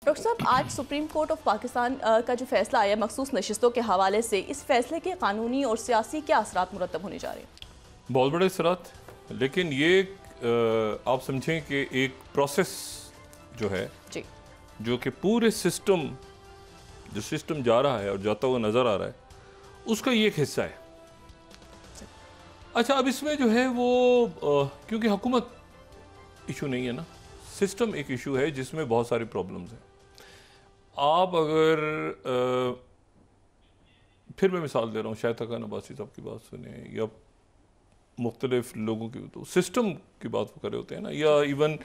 Doctor साहब, आज supreme court of Pakistan का जो फैसला आया मखसूस नशिस्तों के हवाले से, इस फैसले के कानूनी और सियासी क्या असरात मुरतब होने जा रहे हैं? बहुत बड़े असरात, लेकिन ये आप समझें कि एक प्रोसेस जो है जी, जो कि पूरे सिस्टम जा रहा है और जाता हुआ नज़र आ रहा है, उसका ये एक हिस्सा है। अच्छा, अब इसमें जो है वो क्योंकि हुकूमत इशू नहीं है ना, सिस्टम एक इशू है जिसमें बहुत सारी प्रॉब्लम्स हैं। आप अगर फिर मैं मिसाल दे रहा हूँ, शायद खान अब्बासी साहब की बात सुने या मुख्तलिफ लोगों की, तो सिस्टम की बात वो कर रहे होते हैं ना, या इवन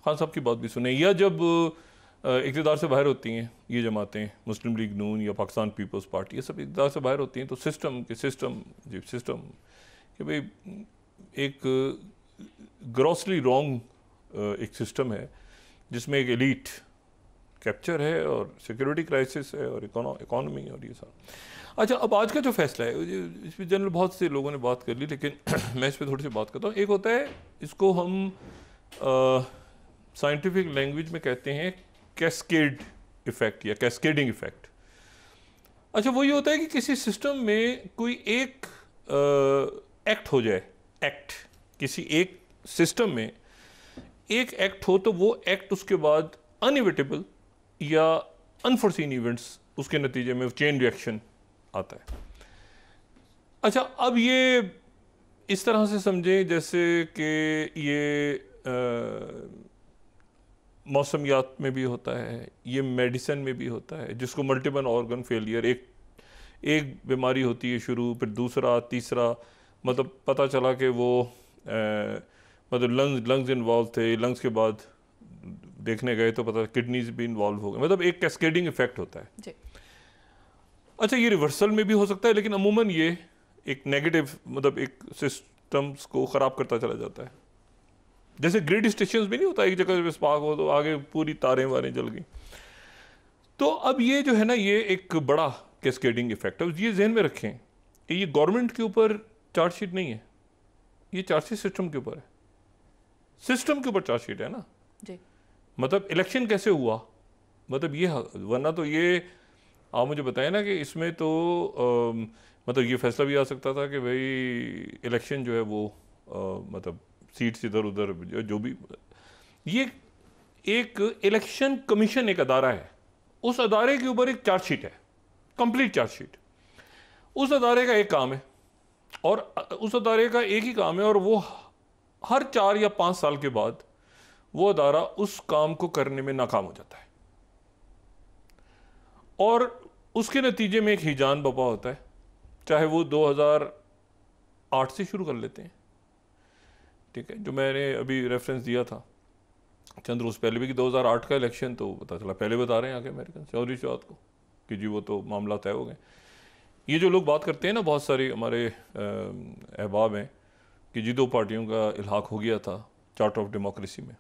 खान साहब की बात भी सुने, या जब इक़्तिदार से बाहर होती हैं ये जमातें, मुस्लिम लीग नून या पाकिस्तान पीपल्स पार्टी, ये सब इक़्तिदार से बाहर होती हैं, तो सिस्टम कि भाई एक ग्रॉसली रॉन्ग एक सिस्टम है जिसमें एक एलीट कैप्चर है और सिक्योरिटी क्राइसिस है और इकोनॉमी और ये सब। अच्छा, अब आज का जो फैसला है, इस पर जनरल बहुत से लोगों ने बात कर ली, लेकिन मैं इस पर थोड़ी सी बात करता हूँ। एक होता है, इसको हम साइंटिफिक लैंग्वेज में कहते हैं कैस्केड इफेक्ट या कैस्केडिंग इफेक्ट। अच्छा, वो ये होता है कि किसी सिस्टम में कोई एक एक्ट हो जाए, किसी एक सिस्टम में एक एक्ट हो, तो वो एक्ट उसके बाद अनइविटेबल या अनफोर्सीन इवेंट्स उसके नतीजे में चेन रिएक्शन आता है। अच्छा, अब ये इस तरह से समझें जैसे कि ये मौसमियात में भी होता है, ये मेडिसिन में भी होता है, जिसको मल्टीपल ऑर्गन फेलियर, एक बीमारी होती है शुरू, फिर दूसरा, तीसरा, मतलब पता चला कि वो मतलब लंग्स इन्वॉल्व थे, लंग्स के बाद देखने गए तो पता किडनीज भी इन्वॉल्व हो गए, मतलब एक कैस्केडिंग इफेक्ट होता है जी। अच्छा, ये रिवर्सल में भी हो सकता है, लेकिन अमूमन ये एक नेगेटिव, मतलब एक सिस्टम्स को ख़राब करता चला जाता है। जैसे ग्रिड स्टेशंस भी नहीं होता, एक जगह जब स्पार्क हो तो आगे पूरी तारें वारें जल गई। तो अब ये जो है ना, ये एक बड़ा कैस्केडिंग इफेक्ट है। ये जहन में रखें कि ये गवर्नमेंट के ऊपर चार्जशीट नहीं है, ये चार्जशीट सिस्टम के ऊपर है, सिस्टम के ऊपर चार्जशीट है ना जी। मतलब इलेक्शन कैसे हुआ, मतलब ये, वरना तो ये आप मुझे बताएं ना कि इसमें तो मतलब ये फैसला भी आ सकता था कि भाई इलेक्शन जो है वो मतलब सीट्स इधर उधर जो भी, ये एक इलेक्शन कमीशन एक अदारा है, उस अदारे के ऊपर एक चार्जशीट है, कंप्लीट चार्जशीट। उस अदारे का एक काम है और उस अदारे का एक ही काम है, और वो हर 4 या 5 साल के बाद वो अदारा उस काम को करने में नाकाम हो जाता है, और उसके नतीजे में एक हिजान बपा होता है। चाहे वो 2008 से शुरू कर लेते हैं, ठीक है, जो मैंने अभी रेफरेंस दिया था चंद रोज पहले भी कि 2008 का इलेक्शन, तो पता चला पहले बता रहे हैं आके अमेरिकन चौधरी शवाद को कि जी वो तो मामला तय हो गए। ये जो लोग बात करते हैं ना, बहुत सारे हमारे अहबाब हैं कि जी 2 पार्टियों का इल्हाक हो गया था चार्टर ऑफ डेमोक्रेसी में,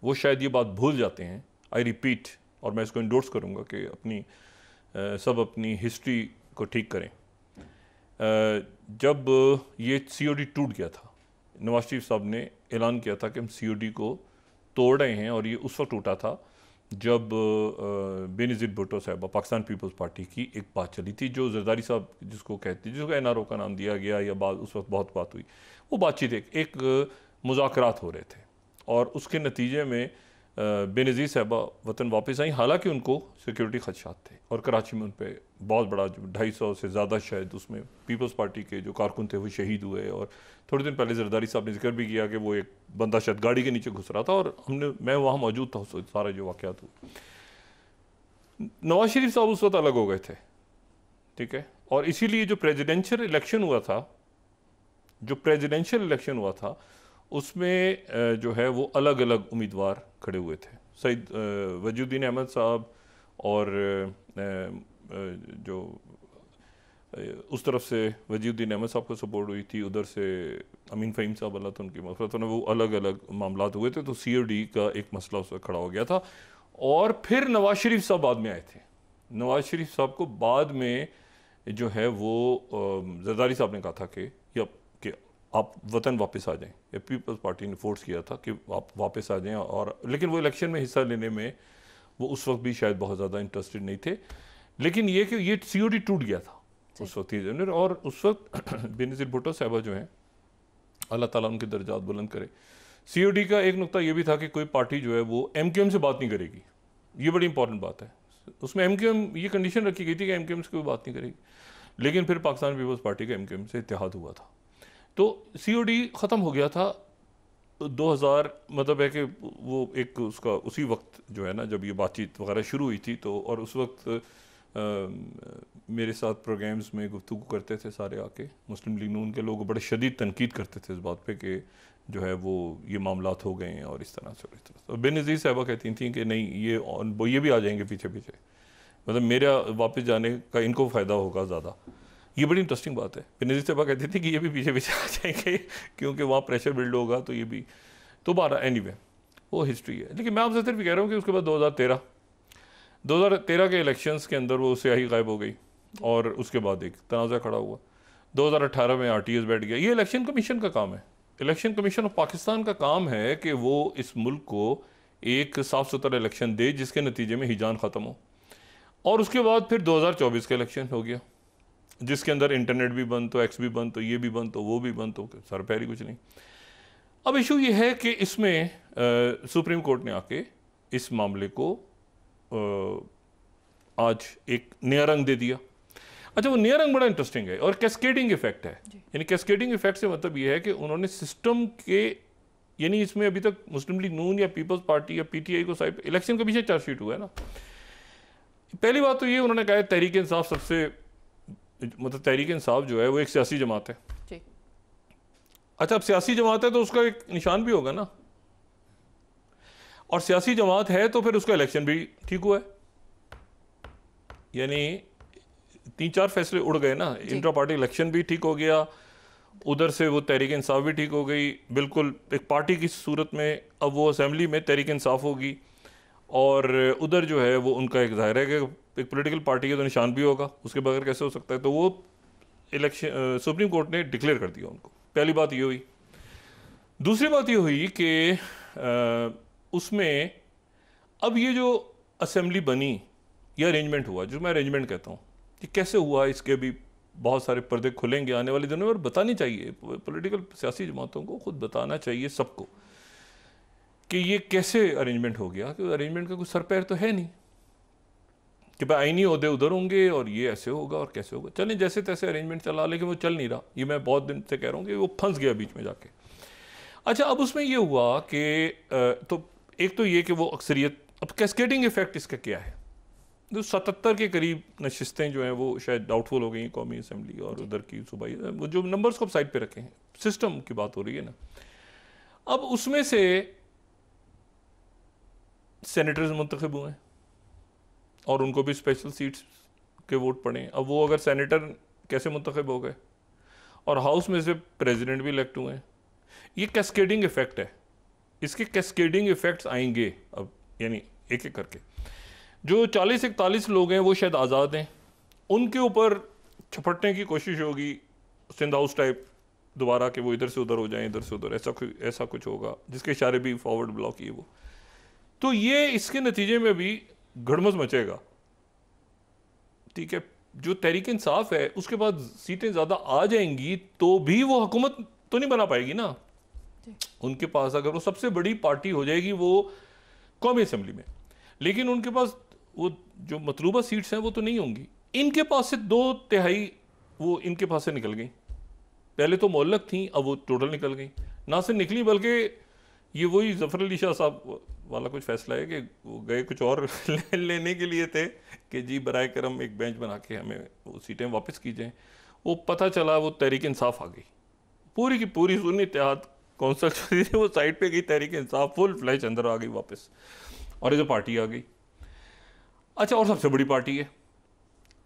वो शायद ये बात भूल जाते हैं। आई रिपीट, और मैं इसको इंडोर्स करूँगा कि सब अपनी हिस्ट्री को ठीक करें। जब ये COD टूट गया था, नवाज शरीफ साहब ने ऐलान किया था कि हम COD को तोड़ रहे हैं, और ये उस वक्त टूटा था जब बेनज़ीर भुट्टो साहब, पाकिस्तान पीपल्स पार्टी की एक बात चली थी, जो जरदारी साहब जिसको कहते हैं, जिसको NRO का नाम दिया गया, या बात उस वक्त बहुत बात हुई, वो बातचीत एक मुज़ाकरात हो रहे थे, और उसके नतीजे में बेनज़ीर साहबा वतन वापस आई, हालांकि उनको सिक्योरिटी खदशात थे, और कराची में उन पर बहुत बड़ा 250 से ज़्यादा शायद उसमें पीपल्स पार्टी के जो कारकुन थे वो शहीद हुए। और थोड़े दिन पहले जरदारी साहब ने जिक्र भी किया कि वो एक बंदा शायद गाड़ी के नीचे घुस रहा था, और मैं वहाँ मौजूद था, सारा जो वाक़यात हुए। नवाज शरीफ साहब उस वक्त अलग हो गए थे, ठीक है, और इसीलिए जो प्रेजिडेंशियल इलेक्शन हुआ था उसमें जो है वो अलग अलग उम्मीदवार खड़े हुए थे। सईद वजूद्दीन अहमद साहब, और जो उस तरफ से वजीउद्दीन अहमद साहब को सपोर्ट हुई थी, उधर से अमीन फ़हीम साहब, अल्लाह तो उनकी मग़फ़िरत हो, वो अलग अलग मामलात हुए थे। तो COD का एक मसला उस वक्त खड़ा हो गया था, और फिर नवाज शरीफ साहब बाद में आए थे। नवाज शरीफ साहब को बाद में जो है वो जरदारी साहब ने कहा था कि आप वतन वापस आ जाएं, या पीपल्स पार्टी ने फोर्स किया था कि आप वापस आ जाएं, और लेकिन वो इलेक्शन में हिस्सा लेने में वो उस वक्त भी शायद बहुत ज़्यादा इंटरेस्टेड नहीं थे। लेकिन ये कि ये COD टूट गया था उस वक्त ही, और उस वक्त बेनज़ीर भुट्टो साहबा जो हैं, अल्लाह ताला उनके दर्जात बुलंद करे, COD का एक नुकता ये भी था कि कोई पार्टी जो है वो MQM से बात नहीं करेगी। ये बड़ी इंपॉर्टेंट बात है। उसमें MQM ये कंडीशन रखी गई थी कि MQM से कोई बात नहीं करेगी, लेकिन फिर पाकिस्तान पीपल्स पार्टी का MQM से इत्तेहाद हुआ था, तो COD ख़त्म हो गया था 2000, मतलब है कि वो एक उसका उसी वक्त जो है ना, जब ये बातचीत वगैरह शुरू हुई थी, तो और उस वक्त मेरे साथ प्रोग्राम्स में गुफ्तगू करते थे सारे आके, मुस्लिम लीग नून के लोग बड़े शदीद तनकीद करते थे इस बात पे कि जो है वो ये मामलात हो गए हैं और इस तरह से और इस तरह से। बेनज़ीर साहबा कहती थी कि नहीं ये भी आ जाएंगे पीछे पीछे, मतलब मेरा वापस जाने का इनको फ़ायदा होगा ज़्यादा। ये बड़ी इंटरेस्टिंग बात है। बेनज़ीर साहबा कहती थी कि ये भी पीछे पीछे आ जाएंगे क्योंकि वहाँ प्रेशर बिल्ड होगा, तो ये भी तो 12 एनीवे वो हिस्ट्री है। लेकिन मैं आपसे सिर्फ कह रहा हूँ कि उसके बाद 2013 के इलेक्शंस के अंदर वो स्याही गायब हो गई और उसके बाद एक तनाज़ा खड़ा हुआ। 2018 में RTS बैठ गया। ये इलेक्शन कमीशन का काम है। इलेक्शन कमीशन ऑफ पाकिस्तान का काम है कि वो इस मुल्क को एक साफ़ सुथरा इलेक्शन दे जिसके नतीजे में हिजान ख़त्म हो। और उसके बाद फिर 2024 का इलेक्शन हो गया जिसके अंदर इंटरनेट भी बंद, तो एक्स भी बंद, तो ये भी बंद, तो वो भी बंद, तो सर पैर ही कुछ नहीं। अब इशू ये है कि इसमें सुप्रीम कोर्ट ने आके इस मामले को आज एक नया रंग दे दिया। अच्छा, वो नया रंग बड़ा इंटरेस्टिंग है और कैस्केडिंग इफेक्ट है। यानी कैस्केडिंग इफेक्ट से मतलब ये है कि उन्होंने सिस्टम के, यानी इसमें अभी तक मुस्लिम लीग नून या पीपल्स पार्टी या PTI को साइड इलेक्शन के पीछे चार्जशीट हुआ है ना। पहली बात तो ये उन्होंने कहा है तहरीक इंसाफ सबसे, मतलब तहरीक इंसाफ जो है वो एक सियासी जमात है। अच्छा, अब सियासी जमात है तो उसका एक निशान भी होगा ना, और सियासी जमात है तो फिर उसका इलेक्शन भी ठीक हुआ है। यानी 3-4 फैसले उड़ गए ना। इंट्रा पार्टी इलेक्शन भी ठीक हो गया, उधर से वो तहरीक इंसाफ भी ठीक हो गई। बिल्कुल एक पार्टी की सूरत में अब वो असेंबली में तहरीक इंसाफ होगी, और उधर जो है वो उनका एक ज़ाहिर है कि एक पॉलिटिकल पार्टी है तो निशान भी होगा, उसके बगैर कैसे हो सकता है। तो वो इलेक्शन सुप्रीम कोर्ट ने डिक्लेयर कर दिया उनको। पहली बात ये हुई। दूसरी बात ये हुई कि उसमें अब ये जो असेंबली बनी, ये अरेंजमेंट हुआ, जो मैं अरेंजमेंट कहता हूँ, कि कैसे हुआ, इसके भी बहुत सारे पर्दे खुलेंगे आने वाले दिनों में, और बतानी चाहिए पॉलिटिकल सियासी जमातों को, खुद बताना चाहिए सबको कि ये कैसे अरेंजमेंट हो गया। कि अरेंजमेंट का कुछ सर पैर तो है नहीं कि भाई आईनी ओहदे उधर होंगे और ये ऐसे होगा और कैसे होगा। चलें जैसे तैसे अरेंजमेंट चला, लेकिन वो चल नहीं रहा। ये मैं बहुत दिन से कह रहा हूँ कि वो फंस गया बीच में जाके। अच्छा, अब उसमें ये हुआ कि तो एक तो ये कि वो अक्सरियत, अब कैस्केडिंग इफेक्ट इसका क्या है। तो 77 के करीब नशिस्तें जो हैं वो शायद डाउटफुल हो गई कौमी असम्बली और उधर की सूबाई, वो जो नंबर्स को अब साइड पे रखे हैं, सिस्टम की बात हो रही है ना। अब उसमें से सेनेटर्स मुंतखब हुए और उनको भी स्पेशल सीट्स के वोट पड़े। अब वो अगर सेनेटर कैसे मुंतखब हो गए, और हाउस में से प्रेसिडेंट भी इलेक्ट हुए हैं। ये कैस्केडिंग इफेक्ट है। इसके कैस्केडिंग इफेक्ट्स आएंगे अब, यानी एक एक करके। जो 40-41 लोग हैं वो शायद आज़ाद हैं, उनके ऊपर छपटने की कोशिश होगी सिंध हाउस टाइप दोबारा, कि वो इधर से उधर हो जाएं, इधर से उधर, ऐसा कुछ होगा जिसके इशारे भी फॉरवर्ड ब्लॉक ये वो। तो ये इसके नतीजे में भी गड़मस मचेगा। ठीक है, जो तहरीक इंसाफ है उसके बाद सीटें ज़्यादा आ जाएंगी तो भी वो हुकूमत तो नहीं बना पाएगी ना। उनके पास अगर वो सबसे बड़ी पार्टी हो जाएगी वो कौमी असम्बली में, लेकिन उनके पास वो जो मतलूबा सीट्स हैं वो तो नहीं होंगी। इनके पास से 2/3 वो इनके पास से निकल गई। पहले तो मोहल्लक थी, अब वो टोटल निकल गई। ना सिर्फ निकली बल्कि ये वही जफर अली शाह साहब वाला कुछ फैसला है कि वो गए कुछ और लेने के लिए थे कि जी बराए करम एक बेंच बना के हमें वो सीटें वापस की जाएँ। वो पता चला वो तहरीक इंसाफ आ गई, पूरी की पूरी सुन्नी इत्तेहाद कौंसल थी वो साइड पे गई, तहरीक इंसाफ फुल फ्लैश अंदर आ गई वापस, और ये जो पार्टी आ गई। अच्छा, और सबसे बड़ी पार्टी है,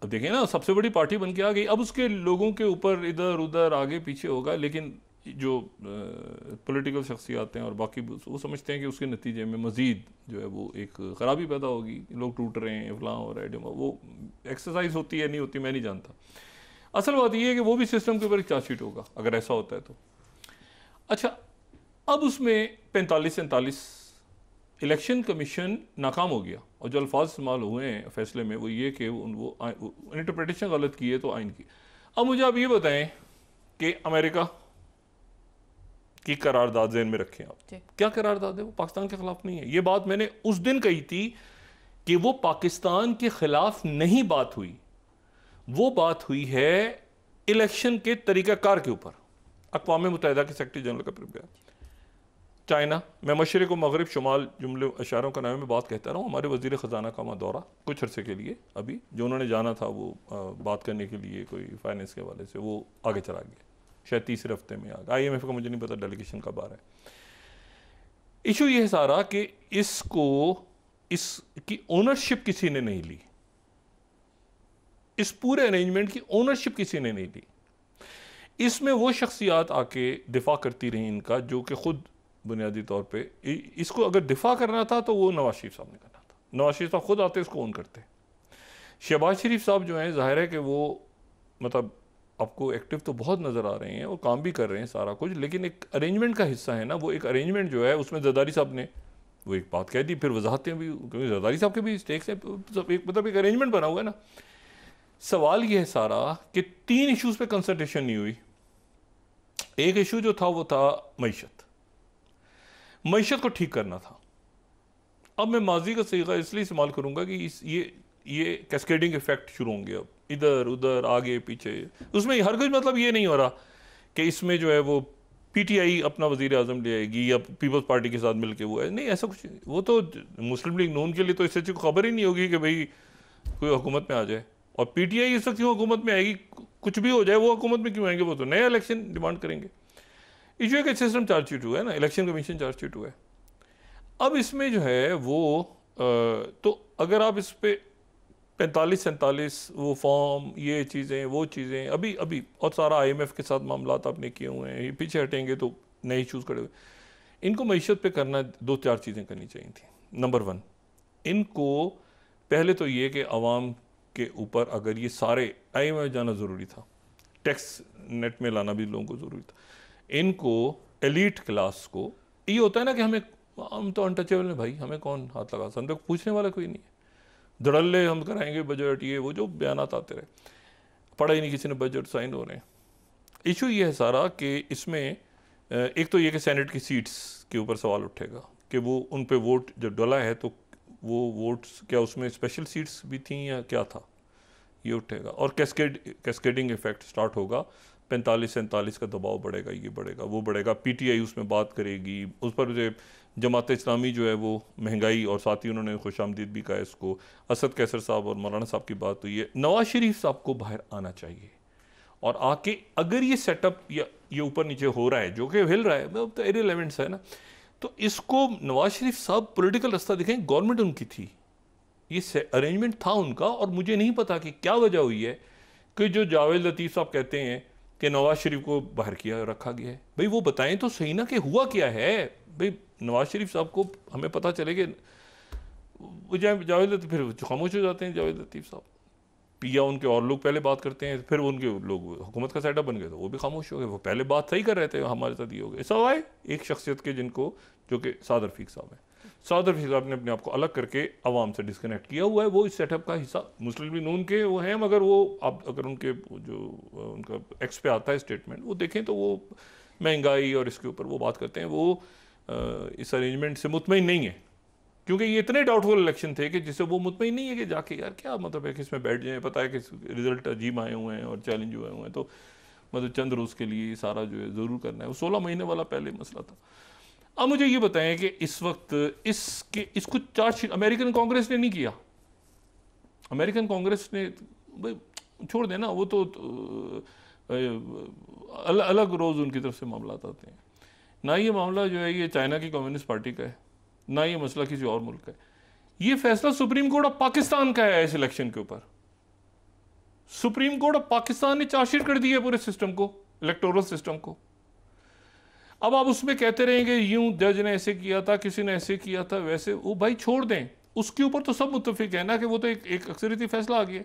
अब देखें ना, सबसे बड़ी पार्टी बन के आ गई। अब उसके लोगों के ऊपर इधर उधर आगे पीछे होगा, लेकिन जो पॉलिटिकल शख्सियात हैं और बाकी वो समझते हैं कि उसके नतीजे में मज़ीद जो है वो एक ख़राबी पैदा होगी, लोग टूट रहे हैं, फलां हो रहा है। वो एक्सरसाइज होती है नहीं होती मैं नहीं जानता। असल बात यह है कि वो भी सिस्टम के ऊपर एक चार्जशीट होगा अगर ऐसा होता है तो। अच्छा, अब उसमें 45-47 इलेक्शन कमीशन नाकाम हो गया और जो अल्फाज इस्तेमाल हुए हैं फैसले में वो ये कि वो इंटरप्रिटेशन गलत की है तो आइन की। अब मुझे आप ये बताएं कि अमेरिका की करारदाद ज़हन में रखें आप, क्या करारदाद है? वो पाकिस्तान के खिलाफ नहीं है। ये बात मैंने उस दिन कही थी कि वो पाकिस्तान के खिलाफ नहीं बात हुई, वो बात हुई है इलेक्शन के तरीक़ाकार के ऊपर। अक़वाम मुत्तहिदा के सेक्रेटरी जनरल का प्रोग्राम, चाइना, मैं मशरिक़ व मग़रिब शुमाल जुमले इशारों का नाम में बात कहता रहा हूँ। हमारे वज़ीर ख़जाना का वहाँ दौरा कुछ अरसे के लिए अभी जो उन्होंने जाना था वो बात करने के लिए कोई फाइनेंस के हवाले से, वो आगे चला गया, शायद तीसरे हफ्ते में आ गया। IMF का मुझे नहीं पता डेलीगेशन कब आ रहा है। इशू ये है सारा कि इसकी ओनरशिप किसी ने नहीं ली, इस पूरे अरेंजमेंट की ओनरशिप किसी ने नहीं ली। इसमें वो शख्सियात आके दिफा करती रही इनका, जो कि खुद बुनियादी तौर पे इसको अगर दिफा करना था तो वो नवाज शरीफ साहब ने करना था। नवाज शरीफ साहब खुद आते इसको ओन करते। शहबाज शरीफ साहब जो हैं, जाहिर है कि वो मतलब आपको एक्टिव तो बहुत नज़र आ रहे हैं और काम भी कर रहे हैं सारा कुछ, लेकिन एक अरेंजमेंट का हिस्सा है ना। वो एक अरेंजमेंट जो है उसमें जरदारी साहब ने वो एक बात कह दी, फिर वजाहतें भी, क्योंकि जरदारी साहब के भी स्टेक्स हैं, मतलब एक अरेंजमेंट बना हुआ है ना। सवाल ये है सारा कि 3 इशूज़ पे कंसल्टेशन नहीं हुई। एक इशू जो था वो था मईशत को ठीक करना था। अब मैं माजी का सीगा इसलिए इस्तेमाल करूंगा कि ये कैस्केडिंग इफेक्ट शुरू होंगे, अब इधर उधर आगे पीछे। उसमें हर कुछ मतलब ये नहीं हो रहा कि इसमें जो है वो PTI अपना वजीर आज़म ले आएगी या पीपल्स पार्टी के साथ मिलके वो है, नहीं ऐसा कुछ। वो तो मुस्लिम लीग नून के लिए तो इससे अच्छी खबर ही नहीं होगी कि भाई कोई हुकूमत में आ जाए। और PTI इस वक्त क्यों हुकूमत में आएगी? कुछ भी हो जाए वो हुकूमत में क्यों आएंगे? वो तो नया इलेक्शन डिमांड करेंगे। इशू है कि सिस्टम चार्जशीट हुआ है ना, इलेक्शन कमीशन चार्जशीट हुआ है। अब इसमें जो है वो तो अगर आप इस पे 45-47 वो फॉर्म, ये चीज़ें वो चीज़ें अभी और सारा IMF के साथ मामला आपने किए हुए हैं, ये पीछे हटेंगे तो नए इशूज़ खड़े हुए। इनको मईशत पे करना 2-4 चीज़ें करनी चाहिए थी। नंबर 1, इनको पहले तो ये कि अवाम के ऊपर अगर ये सारे IMF जाना ज़रूरी था, टैक्स नेट में लाना भी लोगों को ज़रूरी था। इनको एलीट क्लास को ये होता है ना कि हम तो अनटचेबल हैं भाई, हमें कौन हाथ लगा, हम तो पूछने वाला कोई नहीं है, धड़ल्ले हम कराएंगे बजट, ये वो जो बयानात आते रहे, पढ़ा ही नहीं किसी ने, बजट साइन हो रहे हैं। इशू ये है सारा कि इसमें एक तो ये कि सेनेट की सीट्स के ऊपर सवाल उठेगा कि वो उन पे वोट जब डला है तो वो वोट्स क्या उसमें स्पेशल सीट्स भी थी या क्या था, ये उठेगा। और कैस्केडिंग इफेक्ट स्टार्ट होगा, 45-47 का दबाव बढ़ेगा, ये बढ़ेगा वो बढ़ेगा। PTI उसमें बात करेगी, उस पर जो जमात इस्लामी जो है वो महंगाई, और साथ ही उन्होंने खुशामदीद भी कहा इसको। असद कैसर साहब और मौलाना साहब की बात हुई है। नवाज शरीफ साहब को बाहर आना चाहिए और आके अगर ये सेटअप या ये ऊपर नीचे हो रहा है, जो कि हिल रहा है, अब तो इररिलेवेंट्स है ना, तो इसको नवाज शरीफ साहब पॉलिटिकल रास्ता दिखाएं। गवर्नमेंट उनकी थी, ये अरेंजमेंट था उनका, और मुझे नहीं पता कि क्या वजह हुई है कि जो जावेद लतीफ़ साहब कहते हैं कि नवाज शरीफ को बाहर किया रखा गया है। भाई वो बताएं तो सही ना कि हुआ क्या है। भाई नवाज शरीफ साहब को हमें पता चले कि वो जावेद लतीफ़, फिर खामोश हो जाते हैं जावेद लतीफ़ साहब, या उनके और लोग पहले बात करते हैं, फिर उनके लोग हुकूमत का सेटअप बन गए तो वो भी खामोश हो गए। वो पहले बात सही कर रहे थे, हमारे साथ ये हो गए। सब आए एक शख्सियत के जिनको, जो कि साद रफ़ीक साहब हैं। साद रफ़ीक साहब ने अपने आप को अलग करके अवाम से डिस्कनेक्ट किया हुआ है। वो इस सेटअप का हिस्सा मुस्लिम लीग नून के वो हैं, मगर वो आप अगर उनके जो उनका एक्स पे आता है स्टेटमेंट वो देखें तो वो महंगाई और इसके ऊपर वो बात करते हैं। वो इस अरेंजमेंट से मुतमईन नहीं है, क्योंकि ये इतने डाउटफुल इलेक्शन थे कि जिससे वो मुतमईन नहीं है कि जाके यार क्या मतलब है कि इसमें बैठ जाए। पता है कि रिजल्ट अजीब आए हुए हैं और चैलेंज हुए हुए हैं, तो मतलब चंद रोज़ के लिए सारा जो है ज़रूर करना है। वो 16 महीने वाला पहले मसला था। अब मुझे ये बताएं कि इस वक्त इसको चार्जशीट अमेरिकन कांग्रेस ने नहीं किया। अमेरिकन कांग्रेस ने भाई छोड़ देना, वो तो अलग रोज़ उनकी तरफ से मामला आते हैं। ना ये मामला जो है ये चाइना की कम्युनिस्ट पार्टी का है, ना ये मसला किसी और मुल्क का है। ये फैसला सुप्रीम कोर्ट ऑफ पाकिस्तान का है इस इलेक्शन के ऊपर। सुप्रीम कोर्ट ऑफ पाकिस्तान ने चार्जशीट कर दी है पूरे सिस्टम को, इलेक्टोरल सिस्टम को। अब आप उसमें कहते रहेंगे यूं जज ने ऐसे किया था, किसी ने ऐसे किया था, वैसे, वो भाई छोड़ दें, उसके ऊपर तो सब मुत्तफिक है ना कि वो तो एक अक्सरियती फैसला आ गया।